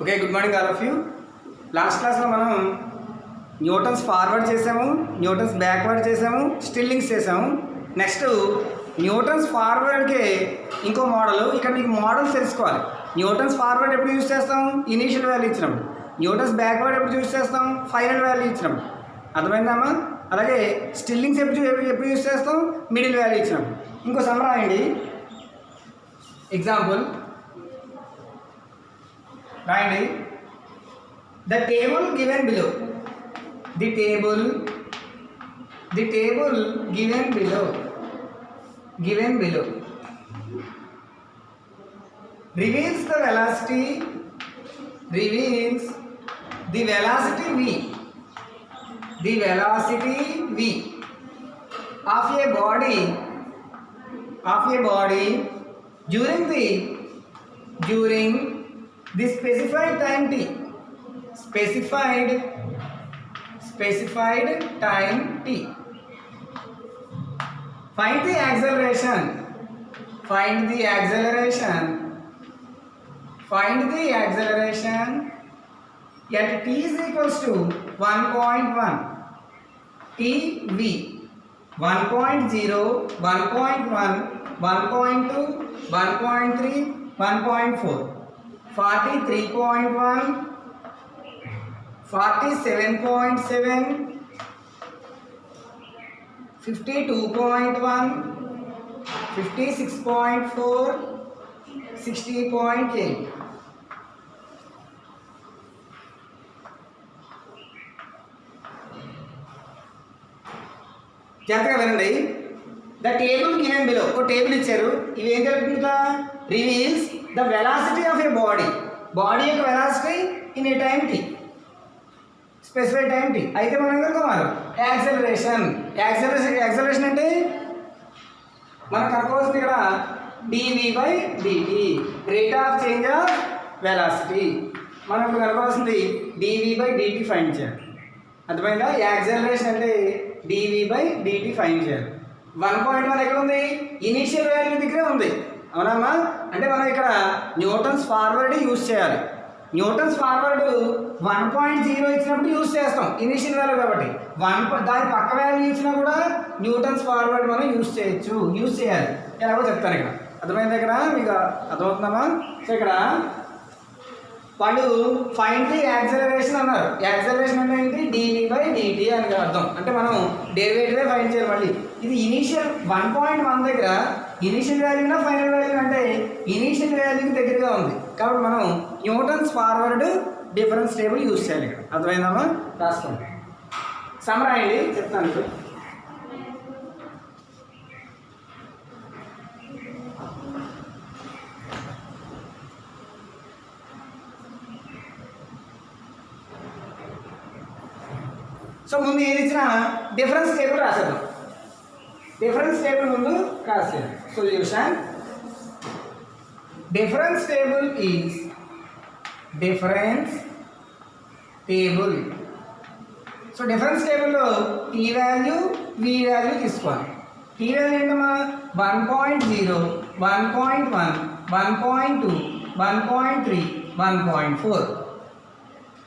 Okay, good morning all of you. Last క్లాస్లో మనం Newton's forward చేసాము, న్యూటన్స్ బ్యాక్వర్డ్ చేసాము, స్టిల్లింగ్స్ చేసాము. నెక్స్ట్ న్యూటన్స్ ఫార్వర్డ్కి ఇంకో మోడల్. ఇక్కడ మీకు మోడల్స్ తెలుసుకోవాలి. న్యూటన్స్ ఫార్వర్డ్ ఎప్పుడు యూజ్ చేస్తాం? ఇనీషియల్ వాల్యూ ఇచ్చినప్పుడు. న్యూటన్స్ బ్యాక్వర్డ్ ఎప్పుడు యూజ్ చేస్తాం? ఫైనల్ వాల్యూ ఇచ్చినప్పుడు. అర్థమైందమ్మా? అలాగే స్టిల్లింగ్స్ ఎప్పుడు యూజ్ చేస్తాం? మిడిల్ వాల్యూ ఇచ్చినప్పుడు. ఇంకో సమ్ రాయండి. ఎగ్జాంపుల్ రాయండి. The table given below, the table given below reveals the velocity v of a body during the specified time t. specified time t. Find the acceleration at t is equals to 1.1. tv 1.0, 1.1, 1.2, 1.3, 1.4, 43.1, 47.7, 52.1, 56.4, 60.8. జాగ్రత్తగా వినండి. The table given below, ఒక table ఇచ్చారు. ఇవి ఏం తెలుపుతుందా? Reveals the velocity of a body యొక్క velocity in a time T, specified time T. అయితే మనం కనుక్కోవాలి యాక్సలరేషన్ అంటే మనకు కనుక్కోవాల్సింది ఇక్కడ dv/dt, rate of change of velocity. మనం ఇప్పుడు కనుక్కోవాల్సింది dv/dt ఫైండ్ చేయాలి. అర్థమైందా? యాక్సలరేషన్ అంటే dv/dt ఫైండ్ చేయాలి. 1.1 ఎక్కడ ఉంది? ఇనీషియల్ వాల్యూ దగ్గరే ఉంది. అవునమ్మా? అంటే మనం ఇక్కడ న్యూటన్స్ ఫార్వర్డ్ యూజ్ చేయాలి. న్యూటన్స్ ఫార్వర్డ్ 1.0 ఇచ్చినప్పుడు యూజ్ చేస్తాం, ఇనీషియల్ వాల్యూ కాబట్టి. దాని పక్క వాల్యూ ఇచ్చినా కూడా న్యూటన్స్ ఫార్వర్డ్ మనం యూజ్ చేయాలి. ఎలాగో చెప్తాను ఇక్కడ. అర్థమైంది? ఇక్కడ మీకు అర్థమవుతుందమ్మా? సో ఇక్కడ వాళ్ళు ఫైండ్ ది యాక్సలరేషన్ అన్నారు. యాక్సలరేషన్ అంటే ఏంటి? dv/dt అని అర్థం. అంటే మనం డెరివేటివే ఫైండ్ చేయాలి. మళ్ళీ ఇది ఇనీషియల్ 1.1 దగ్గర ఇనీషియల్ వాల్యూనా ఫైనల్ వాల్యూ అంటే ఇనీషియల్ వాల్యూకి దగ్గరగా ఉంది కాబట్టి మనం Newton's forward difference table use చేయాలి ఇక్కడ. అర్థమైందమ్మా? రాసుకోండి. సమ్ రాయండి, చెప్తాను ఇప్పుడు. సో ముందు ఏది ఇచ్చినా డిఫరెన్స్ టేబుల్ రాసేద్దాం. డిఫరెన్స్ టేబుల్ ముందు రాసేది. Solution difference table is so difference టేబుల్లో టీ వాల్యూ వి వాల్యూ తీసుకోవాలి. టీ వాల్యూ ఏంటమ్మా? 1.0, 1.1, 1.2, 1.3, 1.4,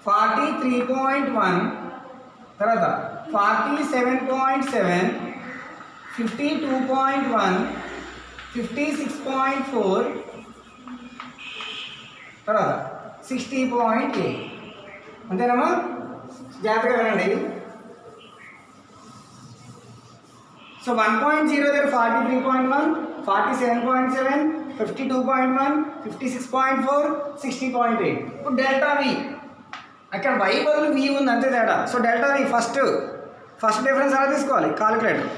43.1, తర్వాత 47.7, 52.1, 56.4, తర్వాత 60.8. అంతేనమ్మా? జాగ్రత్తగా వినండి. సో 1.0 దగ్గర 43.1, 47.7, 52.1, 56.4, 60.8. ఇప్పుడు డెల్టా వి, అక్కడ వై బదులు వి ఉంది, అంతే తేడా. So delta v first difference అలా తీసుకోవాలి. కాలిక్యులేటర్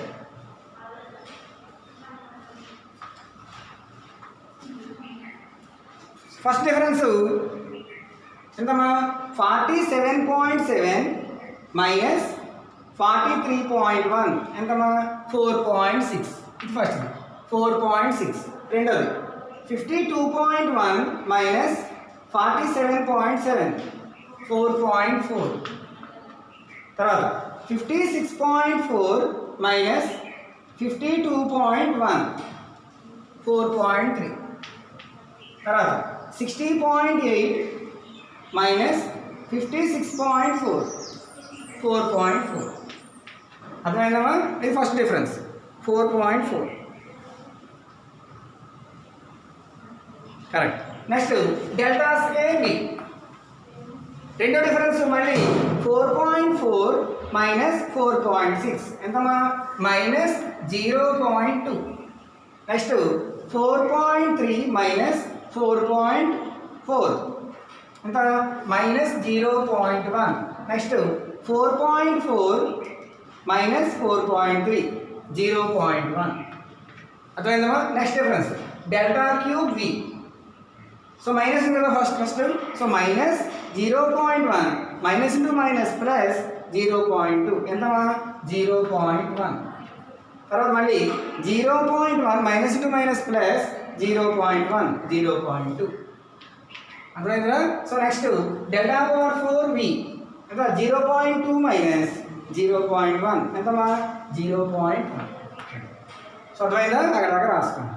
ఫస్ట్ డిఫరెన్స్ ఎంతమ్మా? 47.7 మైనస్ 43.1 ఎంతమ్మా? 4.6. ఇది ఫస్ట్ 4.6. రెండోది 52.1 మైనస్ 47.7 4.4. తర్వాత 56.4 minus 52.1 4.3. తర్వాత 60.8 మైనస్ 56.4 4.4 అర్థమైందమ్మా? ఇది first difference 4.4 correct. Next delta square b రెండో డిఫరెన్స్ మళ్ళీ 4.4 మైనస్ 4.6 ఎంతమ్మా? మైనస్ 0.2. నెక్స్ట్ 4.3 మైనస్ 4.4 ఎంత? మైనస్ 0.1. నెక్స్ట్ 4.4 మైనస్ 4.3 0.1 అర్థమైందమ్మా? నెక్స్ట్ డిఫరెన్స్ డెల్టా క్యూబ్ వి. సో మైనస్ ఉంది కదా first. So minus 0.1 minus into minus plus 0.2 ఎంతమా? 0.1. తర్వాత మళ్ళీ 0.1 మైనస్ ఇంటూ మైనస్ ప్లస్ 0.1 0.2 అర్థమైందా? So next delta power 4v ఎంత? 0.2 మైనస్ 0.1 ఎంతమా? 0.1. సో అర్థమైందా? అక్కడ రాసుకోండి.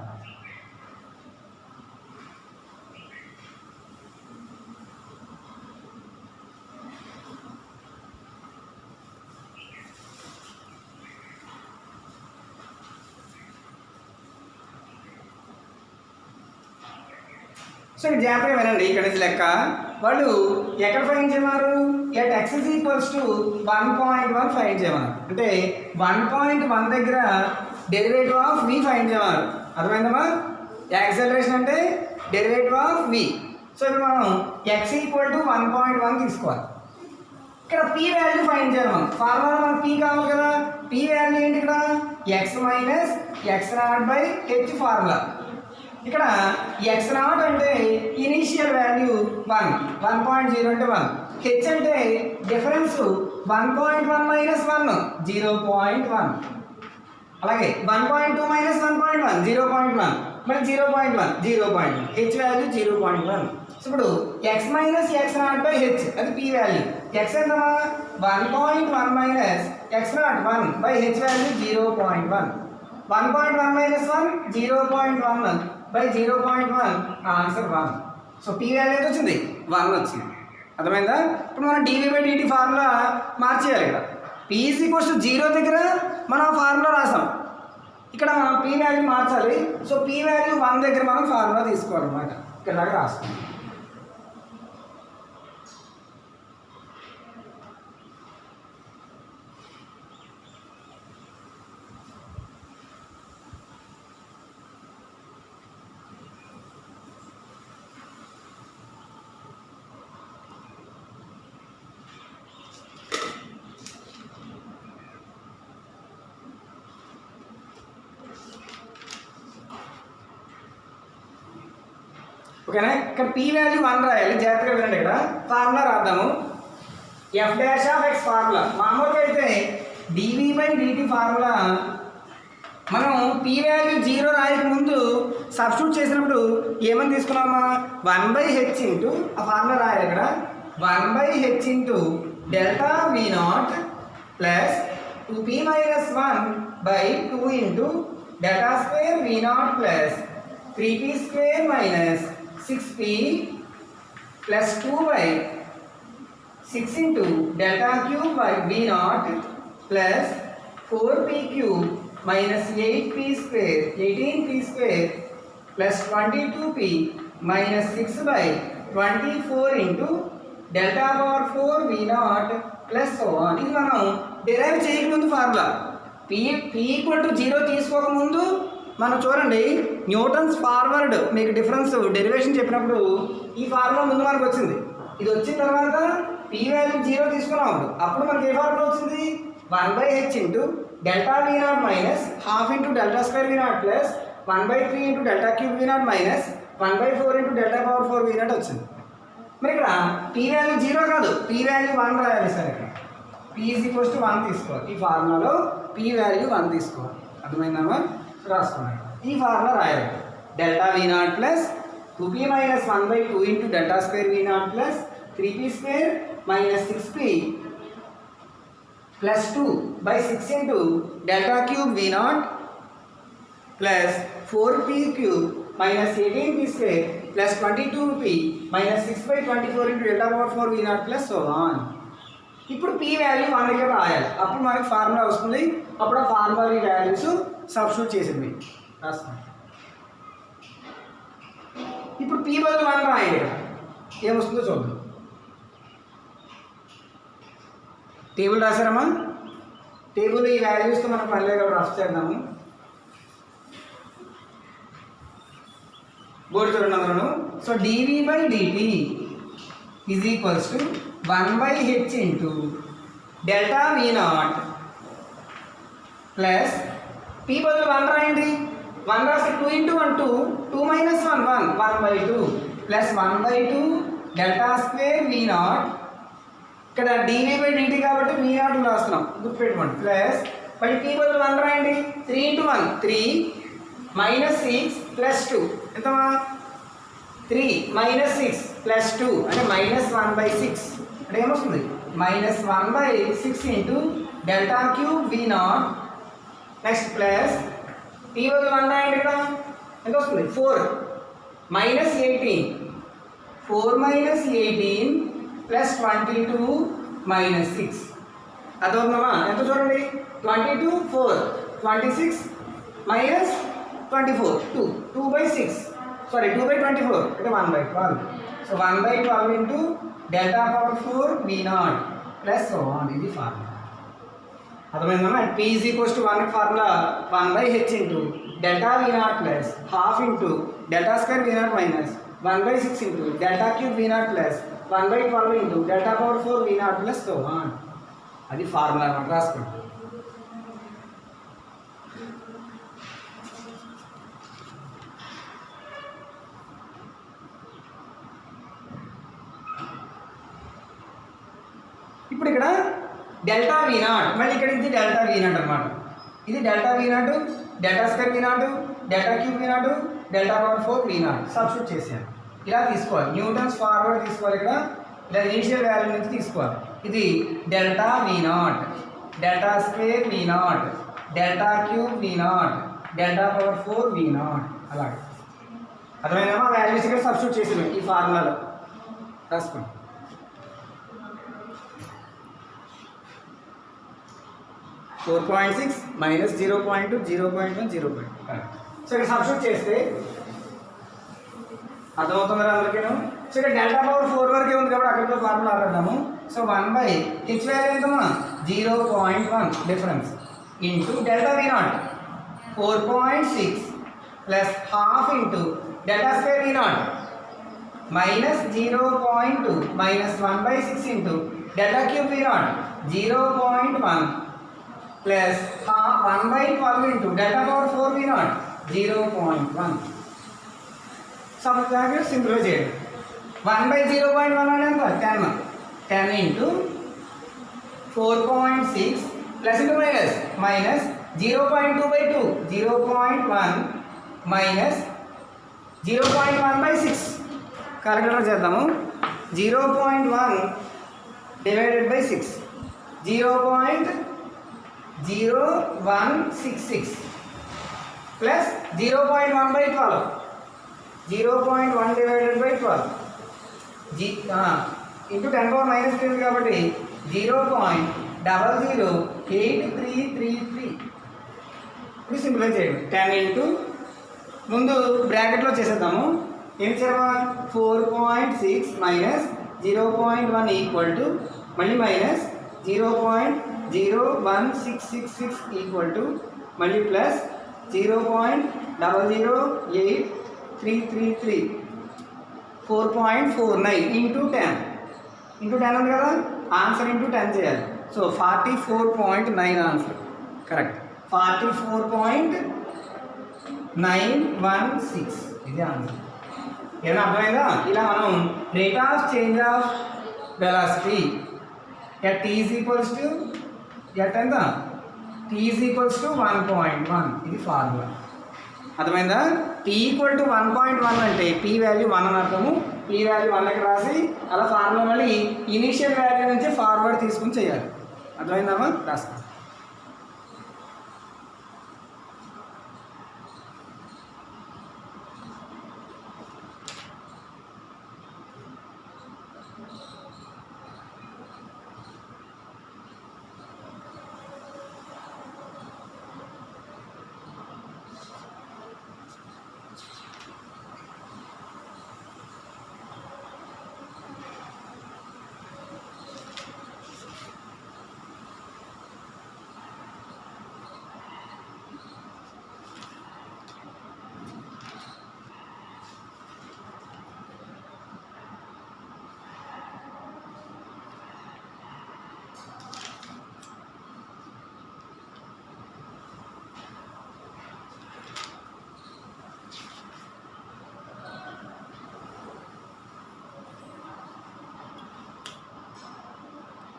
సో ఇక్కడ జాగ్రత్తగా వినండి. ఇక్కడ నుంచి లెక్క వాళ్ళు ఎక్కడ ఫైండ్ చేయమన్నారు? At x is equals to 1.1 find చేయమన్నారు. అంటే 1.1 దగ్గర డెరివేటివ్ ఆఫ్ v ఫైండ్ చేయమన్నారు. అర్థమైందమ్మా? యాక్సలరేషన్ అంటే డెరివేటివ్ ఆఫ్ v. సో ఇప్పుడు మనం x ఈక్వల్ టు 1.1 తీసుకోవాలి. ఇక్కడ p వాల్యూ ఫైండ్ చేయాలి. మనం ఫార్ములా మనకు p కావాలి కదా. p వాల్యూ ఏంటి? ఇక్కడ x minus x0 by h formula. ఇక్కడ x0 అంటే ఇనీషియల్ వాల్యూ 1, 1.0 అంటే 1, h అంటే డిఫరెన్స్ 1.1 మైనస్ 1 0.1, అలాగే 1.2 మైనస్ 1.1 0.1, మరి 0.1 0.1, h వాల్యూ 0.1. సో ఇప్పుడు x minus x0 by h అది p value. x ఎంతమా? 1.1 minus x0 1 by h value 0.1. 1.1 minus 1 0.1 by 0.1 answer 1. So p value ఎంత వచ్చింది? 1 వచ్చింది. అర్థమైందా? ఇప్పుడు మనం dv బై dt ఫార్ములా మార్చేయాలి. ఇక్కడ p ఈజ్ ఈక్వల్స్ టు 0 దగ్గర మనం ఫార్ములా రాసాం. ఇక్కడ మనం p వాల్యూ మార్చాలి. సో p వాల్యూ 1 దగ్గర మనం ఫార్ములా తీసుకోవాలన్నమాట. ఇక్కడ దాకా రాస్తాం. ఓకేనా? ఇక్కడ p వాల్యూ 1 రాయాలి. జాగ్రత్తగా వినండి. ఇక్కడ ఫార్ములా రాద్దాము. f dash of x formula మామూలుగా అయితే dv బై dt ఫార్ములా మనం p వాల్యూ 0 రాయక ముందు సబ్స్టిట్యూట్ చేసినప్పుడు ఏమని తీసుకున్నామా? 1/h ఇంటూ ఆ ఫార్ములా రాయాలి. ఇక్కడ 1/h into delta v0 plus 2p minus 1/2 into delta square v0 plus 3p square minus 6p plus 2/6 into delta cube by v0 plus 4p cube minus 8p square 18p square plus 22p minus 6/24 into delta power 4 v0 plus so on. ఇది మనం derive చేయకముందు formula. p equal to 0 తీసుకోకముందు మనం చూడండి Newton's forward మీకు difference derivation చెప్పినప్పుడు ఈ formula ముందు మనకు వచ్చింది. ఇది వచ్చిన తర్వాత p వాల్యూ 0 తీసుకున్నాం. అప్పుడు మనకి ఏ ఫార్ములా వచ్చింది? 1/h into delta v0 minus half into delta square v0 plus 1/3 into delta cube v0 minus 1/4 into delta power 4 v0 వచ్చింది. మరి ఇక్కడ p వాల్యూ 0 కాదు, p వాల్యూ 1 రాయాలి. సార్ ఇక్కడ p ఈజ్ ఈక్వల్స్ టు 1 తీసుకోవాలి. ఈ ఫార్ములాలో p వాల్యూ 1 తీసుకోవాలి. అర్థమైందా? రాసుకున్నాను. ఈ ఫార్ములా రాయాలి. Delta v0 plus 2p minus 1/2 into delta square v0 plus 3p square minus 6p plus 2/6 into delta cube v0 plus 4p cube -18 p square plus 22p minus 6/24 into delta power 4 v naught plus so on. ఇప్పుడు p value 1 దగ్గర రాయాలి. అప్పుడు మనకి formula వస్తుంది. అప్పుడు ఆ formula values substitute చేసింది రాస్తాం. ఇప్పుడు p బదులు 1 రాయండి. ఏమొస్తుందో చూద్దాం. టేబుల్ రాసారమ్మా? టేబుల్ ఈ వాల్యూస్తో మనం మళ్ళీ రఫ్ చేద్దాము. బోర్డు చూడండి అందరూ. So dv/dt is equals to 1/h into delta v not plus p బదులు 1 రాయండి. 1 రాసి 2 into 1 2, 2 minus 1 1, 1/2 plus 1/2 delta square v not. ఇక్కడ dv/dt కాబట్టి v నాట్ రాస్తున్నాం, గుర్తుపెట్టుకోండి. ప్లస్ మరి p బదులు 1 రాయండి. 3 into 1 3 minus 6 plus 2 ఎంతమా 3 minus 6 plus 2 అంటే -1/6 అంటే ఏమొస్తుంది -1/6 into delta cube v not. Next plus p బదులు 1 రాయండి. ఇక్కడ ఎంత వస్తుంది 4 మైనస్ 18 4 మైనస్ 18 ప్లస్ 22 మైనస్ 6 అదవుతుందమ్మా. ఎంత చూడండి 22 4 26 మైనస్ 24 2/6 సారీ 2/24 అంటే 1/12. So 1/12 into delta power 4 v not plus so on. ఇది ఫార్ములా అర్థమైందమ్మా. p is equals to 1 formula 1/h into delta v not plus half into delta square v not minus 1/6 into delta cube v not plus 1/12 into delta power 4 v not plus so on. అది formula అన్నమాట. రాసుకోండి. ఇప్పుడు ఇక్కడ delta v not మళ్ళీ ఇక్కడ ఇది delta v not అన్నమాట. ఇది delta v not delta square v not delta cube v not delta power 4 v not substitute చేశాను. ఇలా తీసుకోవాలి. న్యూటన్స్ ఫార్వర్డ్ తీసుకోవాలి. ఇక్కడ ఇలా ఇనిషియల్ వాల్యూ నుంచి తీసుకోవాలి. ఇది delta v not delta square v not delta cube v not delta power 4 v not అలాగే అర్థమైందమ్మా. వాల్యూస్ ఇక్కడ సబ్స్టిట్యూట్ చేసాము ఈ ఫార్ములాలో. రాసుకోండి. -4.6 minus 0.2 0.1 0.1. సో ఇక్కడ సబ్స్టిట్యూట్ చేస్తే అర్థమవుతుందా అందరికీ? సో ఇక్కడ డెల్టా పవర్ 4 వరకే ఉంది కాబట్టి అక్కడితో ఫార్ములా ఆడదాము. సో 1/h వాల్యూ ఎంతమా 0.1 difference into delta v not 4.6 plus half into delta square v not minus 0.2 minus 1/6 into delta cube v not 0.1 plus 1/12 into delta power 4 v not 0.1. Subtract simplify చేయండి. 1/0.1 అంటే ఎంత 10 into 4.6 plus into minus 0.2/2 0.1 minus 0.1/6 calculator చేద్దాము. 0.1 divided by 6 0.0166 plus 0.1/12 0.1 divided by 12 into 10⁻³ కాబట్టి 0.008333. ఇప్పుడు simplify చేయండి. 10 into ముందు బ్రాకెట్లో చేసేద్దాము. ఏం చేయాలి 4.6 మైనస్ 0.1 ఈక్వల్ టు మళ్ళీ మైనస్ 0.01666 ఈక్వల్ టు మళ్ళీ ప్లస్ 0.008333 4.49 ఇంటూ 10 ఉంది కదా. ఆన్సర్ ఇంటూ 10 చేయాలి. So 44.9 answer correct. 44.916 ఇది ఆన్సర్. ఏమైనా అర్థమైందా? ఇలా మనం rate of change of velocity at t is equals to at ఎంత t is equals to 1.1 ఇది ఫార్ములా. అర్థమైందా? t ఈక్వల్ టు 1.1 అంటే p వాల్యూ 1 అని అర్థము. p వాల్యూ 1కి రాసి అలా ఫార్ములా మళ్ళీ ఇనీషియల్ వాల్యూ నుంచి ఫార్వర్డ్ తీసుకుని చేయాలి. అర్థమైందమ్మా? రాస్తా.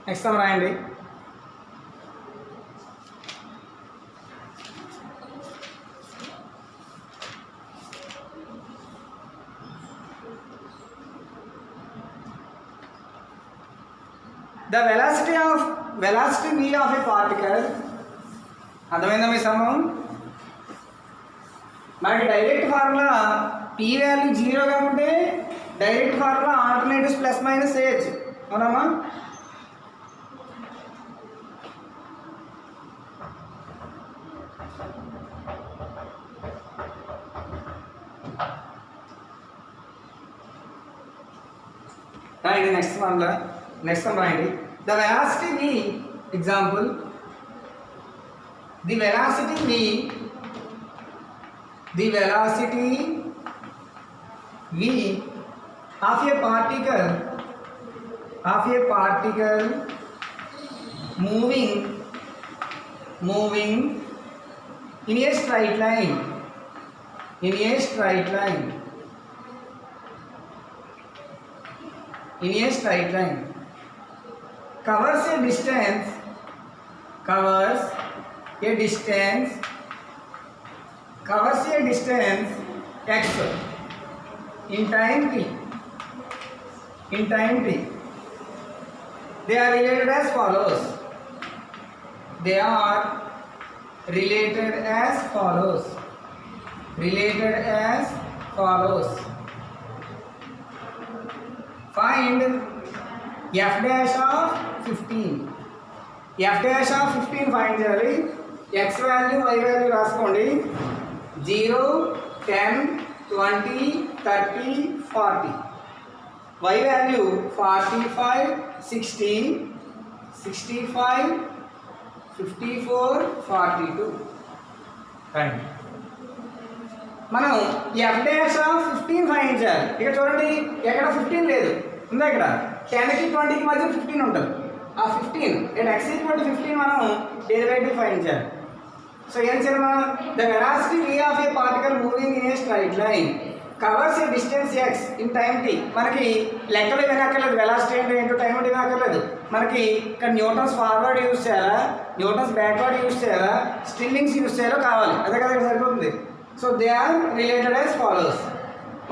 నెక్స్ట్ సమ్ రాయండి. The velocity v of a particle, అర్థమైందా మీ సమం? మనకి డైరెక్ట్ ఫార్ములా p వాల్యూ 0గా ఉంటే direct formula alternatives plus minus చేయొచ్చు, అవునమ్మా? రాయండి నెక్స్ట్ ఫార్ములా. నెక్స్ట్ సమ్ రాయండి. The velocity v, example, the velocity v of a particle moving in a straight line covers a distance x in time t. They are related as follows. Find f dash of 15. f dash of 15 find చేయాలి. x value y value రాసుకోండి. 0, 10, 20, 30, 40. y value 45, 60, 65, 54, 42. Right. మనం f dash of 15 find చేయాలి. ఇక్కడ చూడండి, ఎక్కడ 15 లేదు, ఉందా? ఇక్కడ 10కి 20కి మధ్య 15 ఉంటుంది. ఆ 15 x ఈక్వల్ టు 15 మనం డెరివేటివ్ ఫైండ్ చేయాలి. సో ఏం చేయాలి మనం? The velocity v of A particle moving in a straight line covers a distance x in time t. మనకి లెక్కలు వినక్కర్లేదు, వెలాసిటీ అంటే ఏంటో టైం అంటే వినక్కర్లేదు. మనకి ఇక్కడ న్యూటన్స్ ఫార్వర్డ్ యూజ్ చేయాలా, న్యూటన్స్ బ్యాక్వర్డ్ యూజ్ చేయాలా, స్టిల్లింగ్స్ యూజ్ చేయాలో కావాలి. అదే కదా ఇక్కడ సరిపోతుంది. So they are related as follows.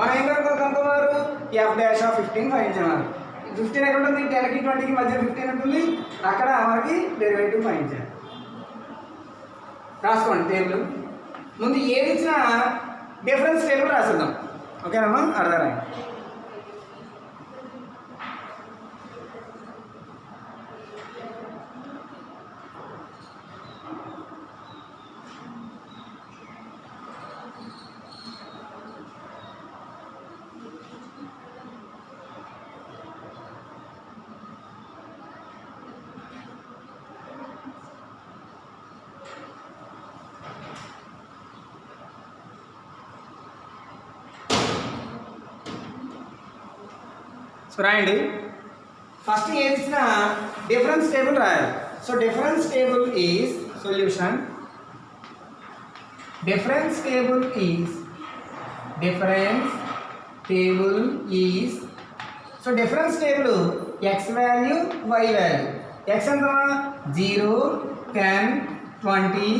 మనం ఏం కనుక్కున్నారు? f dash ఆఫ్ 15 ఫైండ్ చేయాలి. 15 ఎక్కడ ఉంటుంది? 10కి 20కి మధ్య 15 ఉంటుంది. అక్కడ మనకి డెరివేటివ్ ఫైండ్ చేయాలి. రాసుకోండి టేబుల్. ముందు ఏది ఇచ్చినా డిఫరెన్స్ టేబుల్ రాసేద్దాం, ఓకేనమ్మా? అర్థమైంది. సో రాయండి. ఫస్ట్ ఏది ఇచ్చినా డిఫరెన్స్ టేబుల్ రాయాలి. So difference table is solution. Difference table is so difference table x value y value. X ఎంత? 0, 10, 20,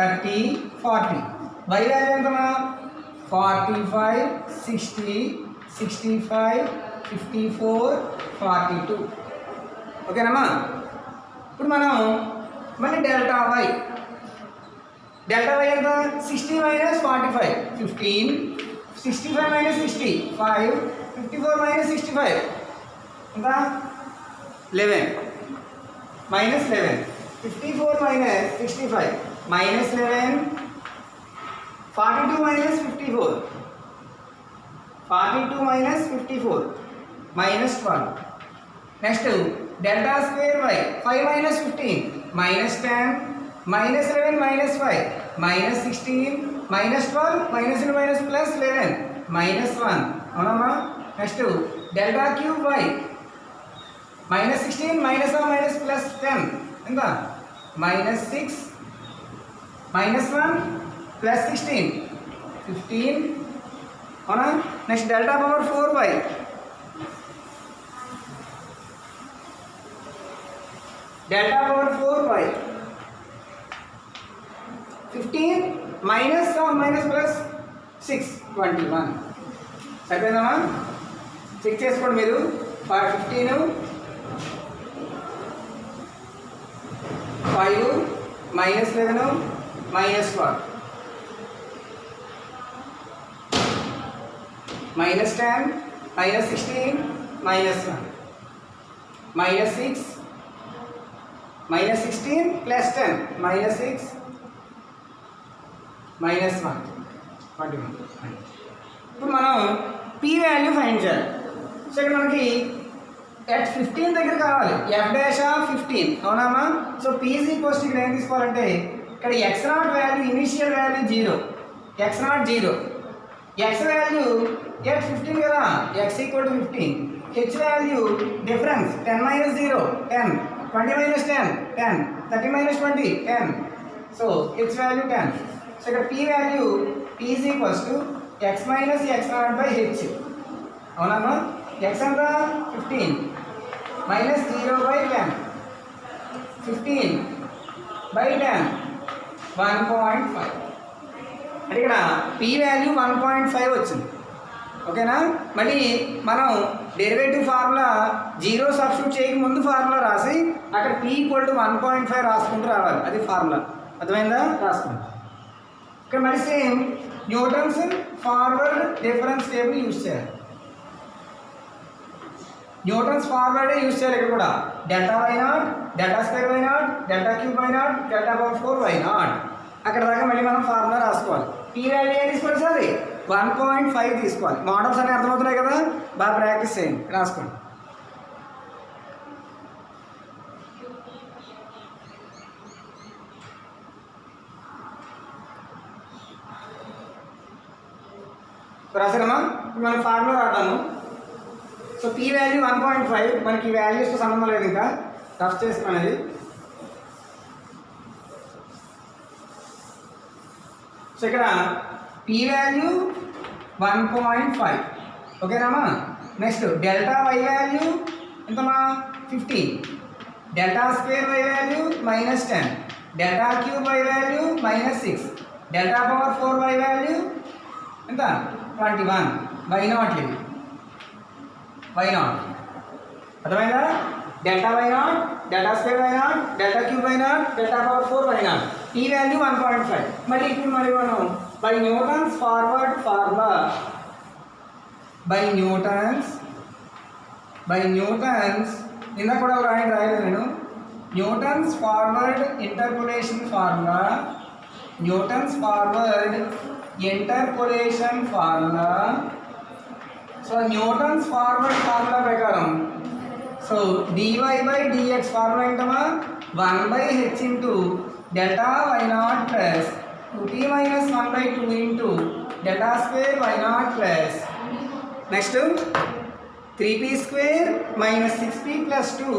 30, 40. వై వాల్యూ ఎంత? 45, 60, 65, 54, 42. ఓకేనమ్మా? ఇప్పుడు మనం మళ్ళీ డెల్టా వై ఎంత? 60 మైనస్ 45, 15, 65 మైనస్ 60, 5, 54 మైనస్ 65 ఎంత? 11 minus 11, 54 minus 65 minus 11, 42 minus 54, 42 minus 54 minus 12. Next delta square y 5 minus 15 minus 10 minus 11 minus 5 minus 16 minus 12 minus minus plus 11 minus 1. అవునమ్మా? Next delta cube y minus 16 minus 1 minus plus 10 ఎంత? Minus 6 minus 1 ప్లస్ 16 15. అవునా? Next delta power 4 y delta power 4y 15 minus plus 6 21 సరిపోయిందమ్మా check చేసుకోండి మీరు 15 5 minus 11 minus 1 minus 10 minus 16 minus 1 minus 6 minus 16 plus 10 minus 6 minus 1 21 ఇప్పుడు మనం p value find చేయాలి so ఇక్కడ మనకి at 15 దగ్గర కావాలి f dash of 15 అవునామా so p is equals to ఇక్కడ ఏం తీసుకోవాలంటే ఇక్కడ x0 value initial value 0 x0 0 x value at 15 కదా x equal to 15 h value difference 10 minus 0 10 20 minus 10 10 30 minus 20 10 so h value 10 so ఇక్కడ p value p is equals to x minus x0 by h అవునామా x ఎంత 15 minus 0 by 10 15 by 10 1.5 అంటే ఇక్కడ p value 1.5 వచ్చింది ఓకేనా మళ్ళీ మనం derivative formula 0 substitute చేయక ముందు ఫార్ములా రాసి అక్కడ p ఈక్వల్ టు 1.5 రాసుకుంటూ రావాలి అది ఫార్ములా అర్థమైందా రాసుకుంటాం ఇక్కడ మళ్ళీ same Newton's forward difference table use చేయాలి న్యూటన్స్ ఫార్వర్డ్ యూజ్ చేయాలి ఇక్కడ కూడా delta y naught delta square y naught delta cube y naught delta power 4 y naught అక్కడ దాకా మళ్ళీ మనం ఫార్ములా రాసుకోవాలి p వాల్యూ ఏం తీసుకోండి సార్ 1.5 తీసుకోవాలి మోడల్స్ అన్నీ అర్థమవుతున్నాయి కదా బాగా ప్రాక్టీస్ చేయండి రాసుకోండి రాసారమ్మా మనం ఫార్ములా రాద్దాము సో p వాల్యూ 1.5 మనకి వాల్యూస్తో సంబంధం లేదు ఇంకా రఫ్ చేస్తున్నాను అది సో ఇక్కడ p వాల్యూ 1.5 ఓకేనామా నెక్స్ట్ డెల్టా y వాల్యూ ఎంతమా 15 delta square y value -10 delta cube y value -6 delta power 4 y value ఎంత 21 y నాట్ లేదు y నాట్ అర్థమైందా delta y not delta square y not delta cube y not delta power 4 y not ఈ value 1.5 మళ్ళీ ఇప్పుడు మరి మనం by Newton's forward formula by Newton's ఇందా కూడా రాయలేదు నేను Newton's forward interpolation formula so Newton's forward formula ప్రకారం so dy by dx formula ఏంటమ్మా 1/h into delta y not plus 2t minus 1/2 into delta square y not plus next 3p square minus 6p plus 2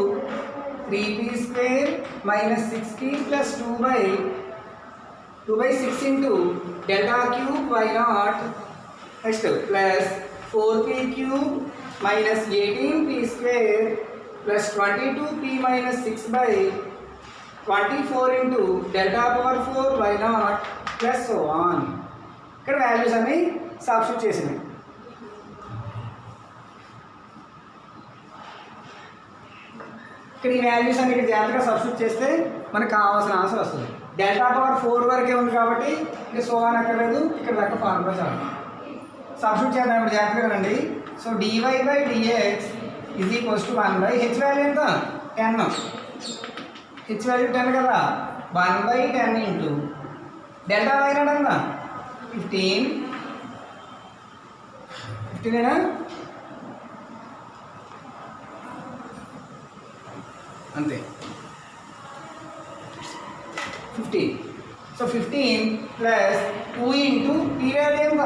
3p square minus 6p plus 2/6 into delta cube y not next plus 4p cube minus 18p square plus 22p minus 6/24 into delta power 4 y not plus so on ఇక్కడ values అన్ని substitute చేసినాయి ఇక్కడ ఈ values అన్ని ఇక్కడ జాగ్రత్తగా substitute చేస్తే మనకు కావాల్సిన ఆన్సర్ వస్తుంది డెల్టా పవర్ 4 వరకే ఉంది కాబట్టి ఇంకా సో ఆన్ అక్కర్లేదు ఇక్కడ దాకా ఫార్ములా చాలు సబ్స్టిట్యూట్ చేద్దాం ఇప్పుడు జాగ్రత్తగా రండి so dy by dx is equals to 1/h value ఎంత 10 h వాల్యూ 10 కదా 1/10 ఇంటూ డెల్టా y నాట్ ఎంత 15 అంతే 15 so 15 plus 2 into p value ఎంత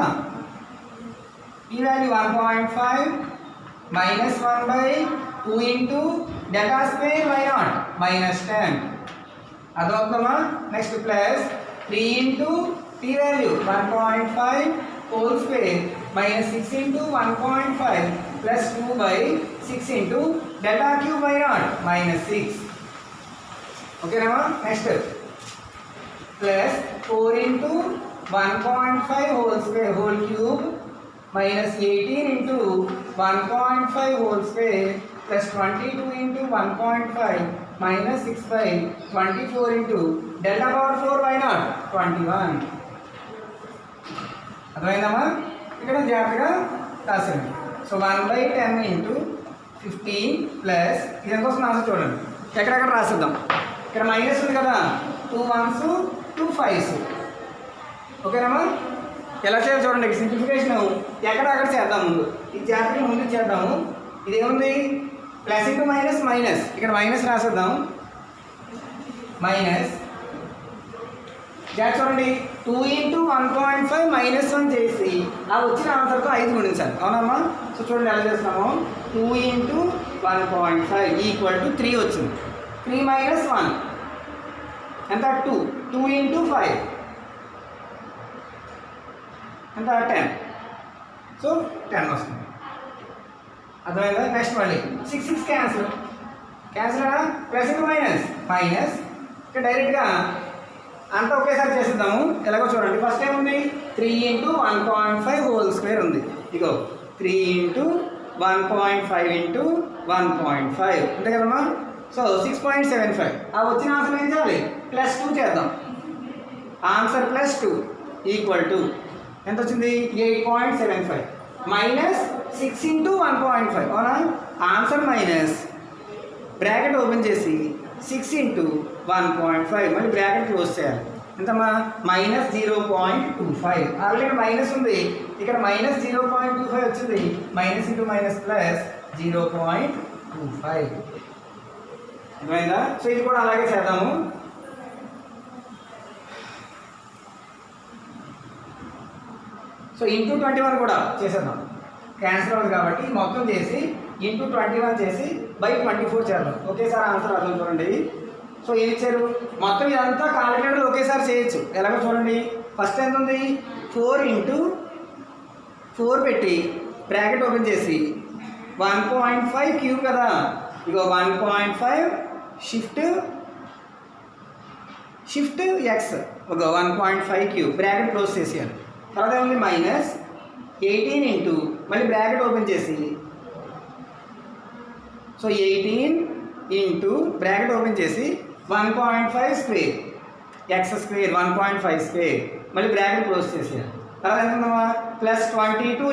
p value 1.5 minus 1/2 into delta square y not -10 అదొకమా next plus 3 into p value 1.5 whole square -6 into 1.5 plus 2/6 into delta cube y not -6 ఓకేనా next plus 4 into 1.5 whole square whole cube minus 18 into 1.5 whole square plus 22 into 1.5 minus 6 by 24 into delta power 4 why not 21 అర్థమైందమ్మా ఇక్కడ జాగ్రత్తగా రాసేయండి so 1/10 into 15 plus ఇదంకోసం answer చూడండి ఎక్కడెక్కడ రాసిద్దాం ఇక్కడ minus ఉంది కదా 2 1s 2 5s ఓకేనమ్మా ఎలా చేయాలి చూడండి సింప్లిఫికేషన్ ఎక్కడక్కడ చేద్దాం ముందు ఇది జాగ్రత్తగా ముందు చేద్దాము ఇది ఏముంది ప్లస్ ఇంటూ మైనస్ మైనస్ ఇక్కడ మైనస్ రాసేద్దాం మైనస్ జాగ్రత్త చూడండి 2 into 1.5 minus 1 చేసి ఆ వచ్చిన ఆన్సర్తో 5 గుణించాలి అవునమ్మా సో చూడండి ఎలా చేస్తున్నాము 2 into 1.5 ఈక్వల్ టు 3 వచ్చింది 3 minus 1 ఎంత 2 into 5 ఎంత 10 సో 10 వస్తుంది అర్థమైందా నెక్స్ట్ మళ్ళీ 6 క్యాన్సిల్ ప్లస్ ఇంటూ మైనస్ ఇక్కడ డైరెక్ట్గా అంతా ఒకేసారి చేసేద్దాము ఎలాగో చూడండి ఫస్ట్ ఏముంది 3 into 1.5 హోల్ స్క్వేర్ ఉంది ఇగో 3 into 1.5 into 1.5 అంతే కదమ్మా సో 6.75 ఆ వచ్చిన ఆన్సర్ ఏం చేయాలి ప్లస్ 2 చేద్దాం ఆన్సర్ ప్లస్ 2 ఈక్వల్ టు ఎంత వచ్చింది 8.75 మైనస్ 6 into 1.5 అవునా ఆన్సర్ మైనస్ బ్రాకెట్ ఓపెన్ చేసి 6 into 1.5 మళ్ళీ బ్రాకెట్ క్లోజ్ చేయాలి ఎంతమ్మా మైనస్ 0.25 ఆల్రెడీ మైనస్ ఉంది ఇక్కడ మైనస్ 0.25 వచ్చింది మైనస్ ఇంటూ మైనస్ ప్లస్ 0.25 అర్థమైందా సో ఇది కూడా అలాగే చేద్దాము సో ఇంటూ 21 కూడా చేసేద్దాం క్యాన్సిల్ అవుతుంది కాబట్టి మొత్తం చేసి ఇంటూ 21 చేసి బై 24 చేద్దాం ఒకేసారి ఆన్సర్ అర్థం చూడండి సో ఏం ఇచ్చారు మొత్తం ఇదంతా కాలిక్యులేటర్ ఒకేసారి చేయొచ్చు ఎలాగో చూడండి ఫస్ట్ ఎంత ఉంది 4 into 4 పెట్టి బ్రాకెట్ ఓపెన్ చేసి 1.5 క్యూబ్ కదా ఇగో 1.5 షిఫ్ట్ ఎక్స్ ఒక 1.5 క్యూబ్ బ్రాకెట్ క్లోజ్ చేసేయాలి తర్వాత ఏముంది మైనస్ 18 into మళ్ళీ బ్రాకెట్ ఓపెన్ చేసి సో 18 into బ్రాకెట్ ఓపెన్ చేసి 1.5 స్క్వేర్ ఎక్స్ స్క్వేర్ 1.5 స్క్వేర్ మళ్ళీ బ్రాకెట్ క్లోజ్ చేసేయాలి తర్వాత ఎంత ప్లస్ 22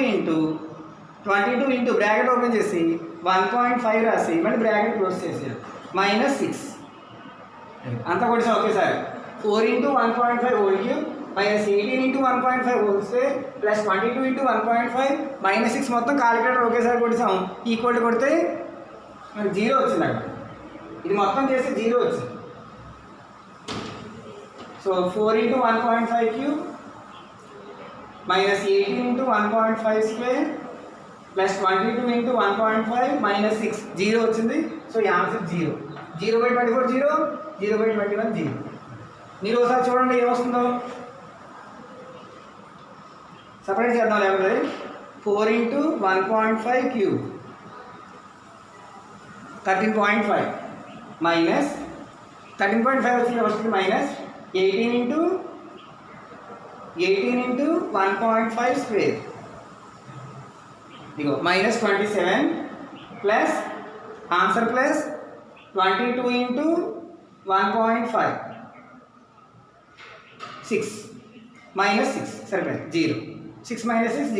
into బ్రాకెట్ ఓపెన్ చేసి 1.5 రాసి మళ్ళీ బ్రాకెట్ క్లోజ్ చేసేయాలి మైనస్ 6 అంతా కొట్టిసాం ఒకేసారి 4 into 1.5 whole cube minus 18 into 1.5 whole square plus 22 into 1.5 minus 6 మొత్తం కాలిక్యులేటర్ ఒకేసారి కొట్టిసాం ఈక్వల్ కొడితే మనకి 0 వచ్చింది అక్కడ ఇది మొత్తం చేస్తే 0 వచ్చింది so 4 into 1.5 cube minus 18 into 1.5 square plus 22 into 1.5 minus 6 0 వచ్చింది సో ఈ ఆన్సర్ 0/24 0/21 0 మీరు ఒకసారి చూడండి ఏమొస్తుందో సపరేట్ చేద్దాం లేకపోతే 4 into 1.5 క్యూబ్ 13.5 మైనస్ 13.5 వచ్చింది ఫస్ట్ మైనస్ 18 into 1.5 స్క్వేర్ ఇగో minus 27 plus answer plus 22 into 1.5 6 minus 6 సరిపోయింది 0 6 minus 6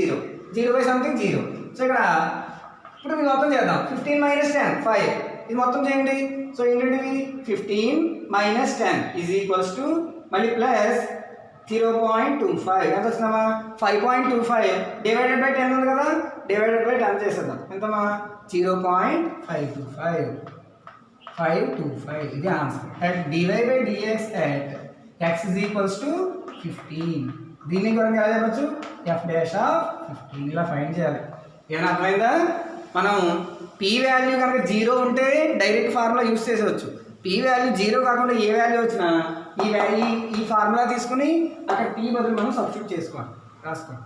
0 by something 0 సో ఇక్కడ ఇప్పుడు ఇది మొత్తం చేద్దాం 15 minus 10 5 ఇది మొత్తం చేయండి సో ఏంటంటే 15 minus 10 ఈజ్ ఈక్వల్స్ టు మళ్ళీ ప్లస్ 0.25 ఎంత వచ్చిందమ్మా 5.25 డివైడెడ్ బై 10 ఉంది కదా డివైడెడ్ బై 10 చేసేద్దాం ఎంతమ్మా 0.525 ఇది answer at dy by dx at x is equals to 15 దీన్ని కూడా ఎలా చెప్పచ్చు f dash of 15 ఇలా ఫైండ్ చేయాలి ఏమైనా అర్థమైందా మనం p వాల్యూ కనుక 0 ఉంటే డైరెక్ట్ ఫార్ములా యూస్ చేసేవచ్చు p వాల్యూ 0 కాకుండా ఏ వాల్యూ వచ్చినా ఈ ఫార్ములా తీసుకుని అక్కడ p బదులు మనం సబ్స్టిట్యూట్ చేసుకోవాలి రాసుకోండి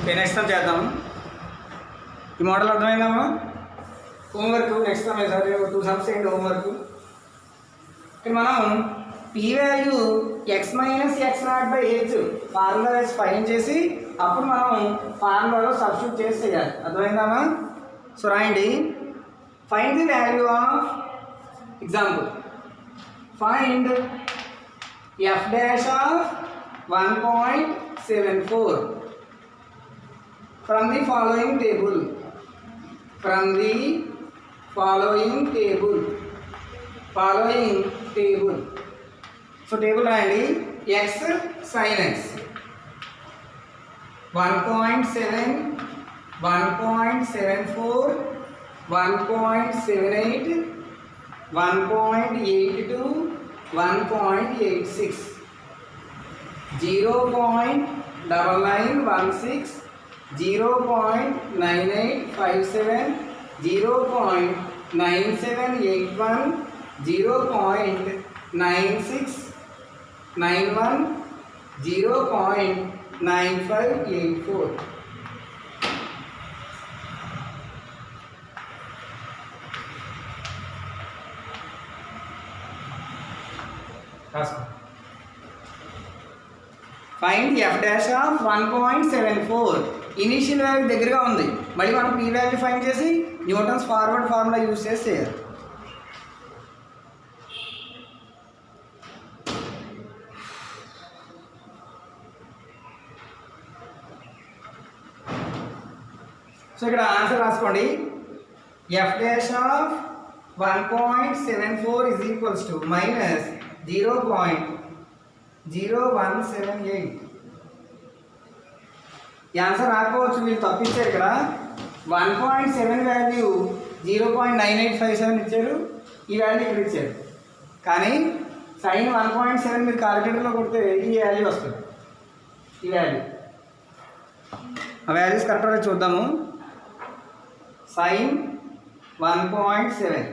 నెక్స్ట్ టైం చేద్దాం. ఈ మోడల్ అర్థమైందమ్మా? Homework next time sir 2 sums చేయండి హోంవర్క్. ఇక్కడ మనం P value X minus X not by H formula వేసి ఫైండ్ చేసి అప్పుడు మనం ఫార్ములాలో సబ్స్టిట్యూట్ చేసి చేయాలి. అర్థమైందమ్మా? సో రాయండి. Find the value of example. Find f dash of 1.74 from the following table. From the following table. So table రాయండి. x sin x 1.7 1.74 1.78 1.82 1.86 0.9916 0.9857 0.9781 0.9691 0.9584. Find f dash of 1.74. Initial value దగ్గరగా ఉంది. మళ్ళీ మనం పీ వాల్యూ ఫైండ్ చేసి Newton's forward formula use చేసి చేయాలి. So ఇక్కడ answer రాసుకోండి. F dash of 1.74 is equals to minus 0.0178. ఈ ఆన్సర్ రాకపోవచ్చు, వీళ్ళు తప్పించారు. ఇక్కడ 1.7 వాల్యూ 0.9857 ఇచ్చారు, ఈ వాల్యూ ఇక్కడ ఇచ్చారు. కానీ సైన్ 1.7 మీరు కాలిక్యులేటర్లో కొడితే ఈ వాల్యూ వస్తుంది. ఈ వాల్యూ ఆ వాల్యూస్ కరెక్ట్గా చూద్దాము. సైన్ 1.7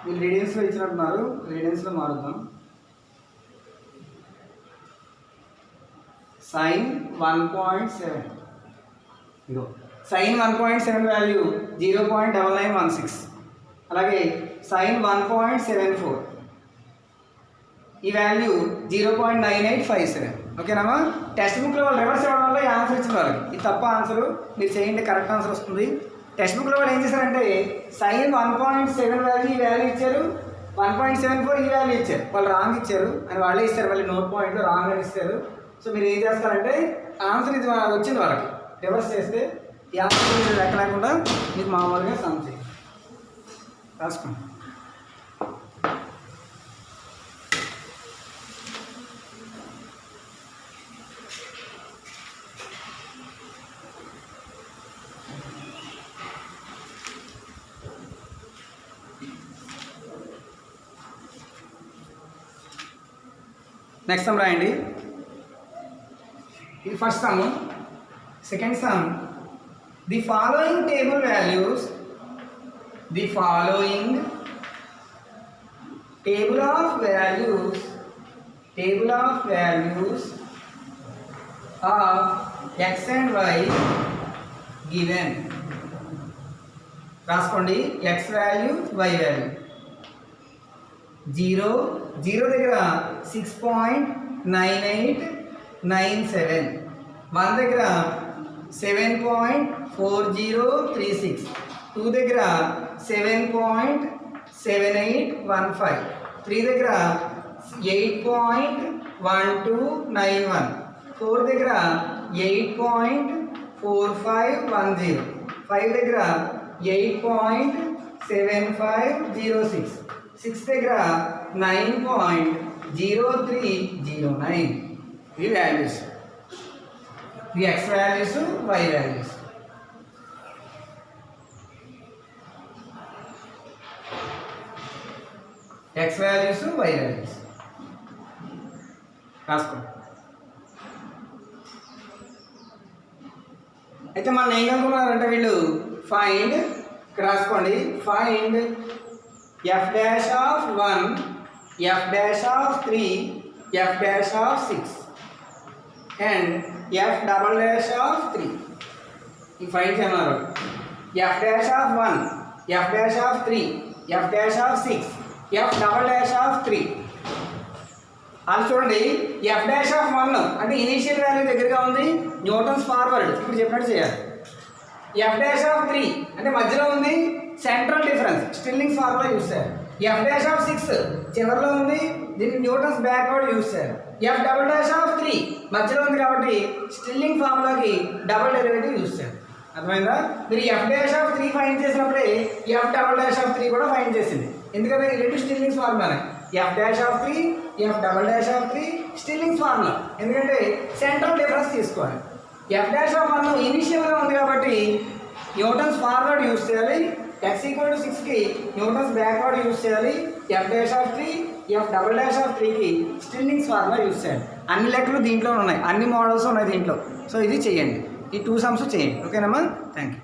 వీళ్ళు రేడియన్స్లో ఇచ్చినట్టున్నారు, రేడియన్స్లో మారుద్దాం. సైన్ 1.7 ఇదో సైన్ 1.7 వాల్యూ 0.9916. అలాగే సైన్ 1.74 ఈ వాల్యూ 0.9857. ఓకేనామా? టెక్స్ట్ బుక్లో వాళ్ళు రివర్స్ ఇవ్వడం వల్ల ఈ ఆన్సర్ ఇచ్చిన వాళ్ళకి ఇది తప్ప ఆన్సరు. మీరు చేయండి, కరెక్ట్ ఆన్సర్ వస్తుంది. టెక్స్ట్ బుక్లో వాళ్ళు ఏం చేశారంటే సైన్ 1.7 వాల్యూ ఈ వాల్యూ ఇచ్చారు, 1.74 ఈ వాల్యూ ఇచ్చారు, వాళ్ళు రాంగ్ ఇచ్చారు అని వాళ్ళే ఇస్తారు. మళ్ళీ నోట్ పాయింట్లో రాంగ్ అని ఇస్తారు. సో మీరు ఏం చేస్తారంటే ఆన్సర్ ఇది వచ్చింది వాళ్ళకి రివర్స్ చేస్తే ఈ ఆన్సర్ లెక్క లేకుండా మీకు మామూలుగా సమ్ చేయండి, రాసుకోండి. నెక్స్ట్ సమ్ రాయండి. ఇది first some. Second some, the following table values table of values of x and y given. రాసుకోండి. x వాల్యూ y వాల్యూ 0 దగ్గర 6.9897, 1 దగ్గర 7.4036, 2 దగ్గర 7.7815, 3 దగ్గర 8.1291, 4 దగ్గర 8.4510, 5 దగ్గర 8.7506, 6 దగ్గర 9.0309. ఈ వాల్యూస్, ఈ x values, y values. X values, y values రాసుకోండి. అయితే మనం ఏం కనుక్కున్నారంటే వీళ్ళు ఫైండ్, ఇక్కడ రాసుకోండి, find f dash of 1, f dash of 3, f dash of 6. And f double dash of 3 ఈ ఫైండ్ చేయమన్నారు. F dash of 1, f dash of 3, f dash of 6, f double dash of 3. అది చూడండి, ఎఫ్ డాష్ ఆఫ్ 1 అంటే initial value దగ్గరగా ఉంది, Newton's forward ఇప్పుడు చెప్పినట్టు చేయాలి. ఎఫ్ డాష్ ఆఫ్ 3 అంటే మధ్యలో ఉంది, central difference Stirling's formula use చేయాలి. ఎఫ్ డాష్ ఆఫ్ 6 చివరిలో ఉంది, దీన్ని న్యూటన్స్ బ్యాక్వర్డ్ యూస్ చేయాలి. ఎఫ్ డబల్ డాష్ ఆఫ్ 3 మధ్యలో ఉంది కాబట్టి స్టిల్లింగ్ ఫార్ములాకి డబల్ డెరివేటివ్ యూస్ చేయాలి. అర్థమైందా? మీరు ఎఫ్ డాష్ ఆఫ్ 3 ఫైండ్ చేసినప్పుడే ఎఫ్ డబల్ డాష్ ఆఫ్ 3 కూడా ఫైండ్ చేసింది. ఎందుకంటే ఈ రెండు స్టిల్లింగ్స్ ఫార్ములానే, F dash of 3, F double dash of 3 Stirling's formula. ఎందుకంటే సెంట్రల్ డిఫరెన్స్ తీసుకోవాలి. ఎఫ్ డాష్ ఆఫ్ 1 ఇనిషియల్గా ఉంది కాబట్టి న్యూటన్స్ ఫార్వర్డ్ యూస్ చేయాలి, x ఈక్వల్ టు 6కి న్యూటన్స్ బ్యాక్వర్డ్ యూస్ చేయాలి, F dash of 3, F double dash of 3కి స్టిల్లింగ్స్ ఫార్ములా యూస్ చేయాలి. అన్ని లెక్కలు దీంట్లో ఉన్నాయి, అన్ని మోడల్స్ ఉన్నాయి దీంట్లో. సో ఇది చేయండి, ఈ 2 సమ్స్ చేయండి. ఓకేనమ్మా? Thank you.